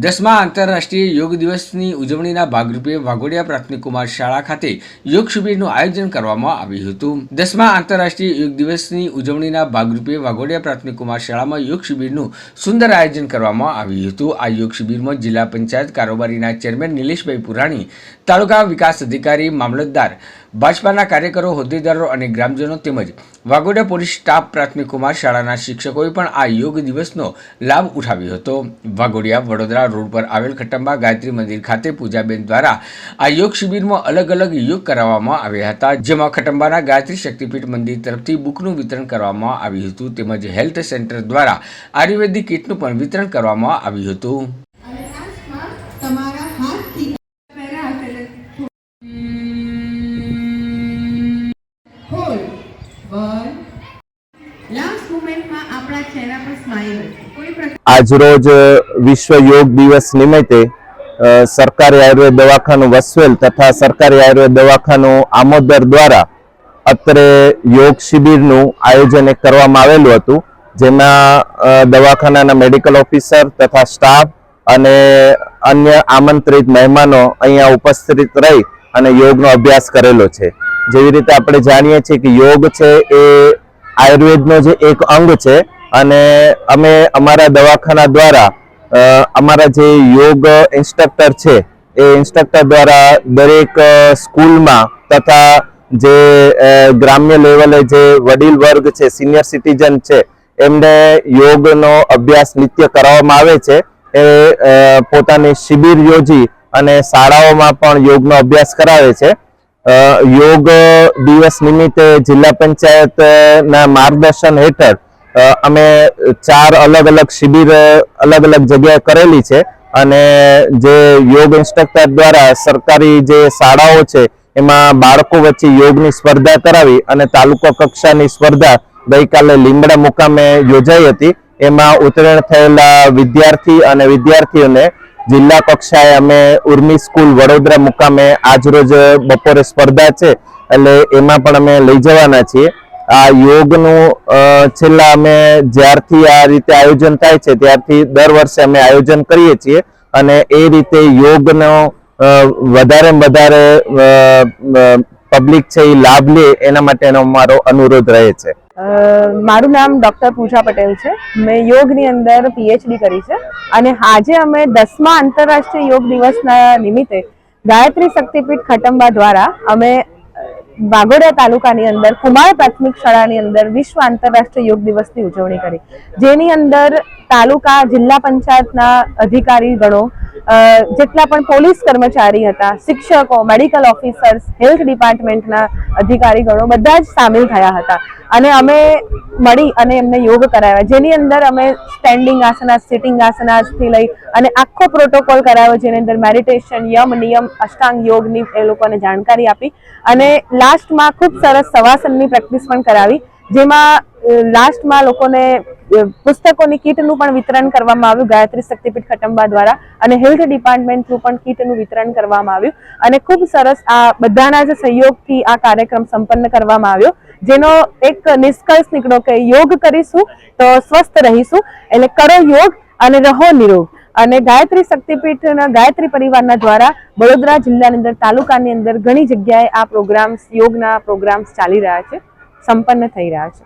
10મા આંતરરાષ્ટ્રીય યોગ દિવસની ઉજવણીના ભાગરૂપે વાઘોડિયા પ્રાથમિક કુમાર શાળા ખાતે યોગ શિબિરનું આયોજન કરવામાં આવ્યું હતું। 10મા આંતરરાષ્ટ્રીય યોગ દિવસની ઉજવણીના ભાગરૂપે વાઘોડિયા પ્રાથમિક કુમાર શાળામાં યોગ શિબિરનું સુંદર આયોજન કરવામાં આવ્યું હતું। આ યોગ શિબિરમાં જિલ્લા પંચાયત કારોબારીના ચેરમેન નિલેશભાઈ પુરાણી, તાલુકા વિકાસ અધિકારી, મામલતદાર, ભાજપાના કાર્યકરો, હોદ્દેદારો અને ગ્રામજનો તેમજ વાઘોડિયા પોલીસ સ્ટાફ પ્રાથમિક કુમાર શાળાના શિક્ષકોએ પણ આ યોગ દિવસનો લાભ ઉઠાવ્યો હતો। વાઘોડિયા વડોદરા રોડ પર આવેલ ખટંબા ગાયત્રી મંદિર ખાતે પૂજાબેન દ્વારા આ યોગ શિબિરમાં અલગ અલગ યોગ કરાવવામાં આવ્યા હતા, જેમાં ખટંબાના ગાયત્રી શક્તિપીઠ મંદિર તરફથી બુકનું વિતરણ કરવામાં આવ્યું હતું તેમજ હેલ્થ સેન્ટર દ્વારા આયુર્વેદિક કીટનું પણ વિતરણ કરવામાં આવ્યું હતું। આજરોજ વિશ્વ યોગ દિવસ નિમિત્તે સરકારી આયુર્વેદ દવાખાનું વસવેલ તથા સરકારી આયુર્વેદ દવાખાનું આમોદર દ્વારા અત્રે યોગ શિબિરનું આયોજન કરવામાં આવેલું હતું, જેમાં દવાખાનાના મેડિકલ ઓફિસર તથા સ્ટાફ અને અન્ય આમંત્રિત મહેમાનો અહીંયા ઉપસ્થિત રહી અને યોગનો અભ્યાસ કરેલો છે। જેવી રીતે આપણે જાણીએ છીએ કે યોગ છે એ આયુર્વેદનો જે એક અંગ છે અને અમે અમારા દવાખાના દ્વારા અમારા જે યોગ ઇન્સ્ટ્રક્ટર છે એ ઇન્સ્ટ્રક્ટર દ્વારા દરેક સ્કૂલમાં તથા જે ગ્રામ્ય લેવલે જે વડીલ વર્ગ છે, સિનિયર સિટીઝન છે, એમને યોગનો અભ્યાસ નિત્ય કરાવવામાં આવે છે। એ પોતાની શિબિર યોજી અને શાળાઓમાં પણ યોગનો અભ્યાસ કરાવે છે। યોગ દિવસ નિમિત્તે જિલ્લા પંચાયતના માર્ગદર્શન હેઠળ અમે 4 અલગ અલગ શિબિર અલગ અલગ જગ્યાએ કરેલી છે અને જે યોગ ઇન્સ્ટ્રક્ટર દ્વારા સરકારી જે શાળાઓ છે એમાં બાળકો વચ્ચે યોગની સ્પર્ધા કરાવી અને તાલુકા કક્ષાની સ્પર્ધા ગઈકાલે લીમડા મુકામે યોજાઈ હતી। એમાં ઉત્તીર્ણ થયેલા વિદ્યાર્થી અને વિદ્યાર્થીઓને જિલ્લા કક્ષાએ અમે ઉર્મી સ્કૂલ વડોદરા મુકામે આજરોજ બપોરે સ્પર્ધા છે એટલે એમાં પણ અમે લઈ જવાના છીએ। આ યોગનું છેલ્લા અમે જ્યારથી આ રીતે આયોજન થાય છે ત્યારથી દર વર્ષે અમે આયોજન કરીએ છીએ અને એ રીતે યોગનો વધારે વધારે પબ્લિક છે એ લાભ લે એના માટેનો અમારો અનુરોધ રહે છે। મારું નામ ડોક્ટર પૂજા પટેલ છે। મેં યોગની અંદર પીએચડી કરી છે અને આજે અમે 10મા આંતરરાષ્ટ્રીય યોગ દિવસના નિમિત્તે ગાયત્રી શક્તિપીઠ ખટંબા દ્વારા અમે વાઘોડિયા તાલુકાની અંદર કુમાર પ્રાથમિક શાળાની અંદર વિશ્વ આંતરરાષ્ટ્રીય યોગ દિવસની ઉજવણી કરી, જેની અંદર તાલુકા જિલ્લા પંચાયતના અધિકારી ગણો, જેટલા પણ પોલીસ કર્મચારી હતા, શિક્ષકો, મેડિકલ ઓફિસર્સ, હેલ્થ ડિપાર્ટમેન્ટના અધિકારી ગણો બધા જ સામેલ થયા હતા અને અમે મળી અને એમને યોગ કરાવ્યા, જેની અંદર અમે સ્ટેન્ડિંગ આસનાસ, સિટિંગ આસનાસથી લઈ અને આખો પ્રોટોકોલ કરાવ્યો, જેની અંદર મેડિટેશન, યમ, નિયમ, અષ્ટાંગ યોગની એ લોકોને જાણકારી આપી અને લાસ્ટમાં ખૂબ સરસ શવાસનની પ્રેક્ટિસ પણ કરાવી, જેમાં લાસ્ટમાં લોકોને પુસ્તકોની કીટનું પણ વિતરણ કરવામાં આવ્યું ગાયત્રી શક્તિપીઠ ખટંબા દ્વારા અને હેલ્થ ડિપાર્ટમેન્ટ થ્રુ પણ કીટનું વિતરણ કરવામાં આવ્યું અને ખૂબ સરસ આ બધાના જ સહયોગથી આ કાર્યક્રમ સંપન્ન કરવામાં આવ્યો, જેનો એક નિષ્કર્ષ નીકળ્યો કે યોગ કરીશું તો સ્વસ્થ રહીશું, એટલે કરો યોગ અને રહો નિરોગ। અને ગાયત્રી શક્તિપીઠના ગાયત્રી પરિવારના દ્વારા વડોદરા જિલ્લાની અંદર તાલુકાની અંદર ઘણી જગ્યાએ આ પ્રોગ્રામ્સ, યોગના પ્રોગ્રામ્સ ચાલી રહ્યા છે, સંપન્ન થઈ રહ્યા છે।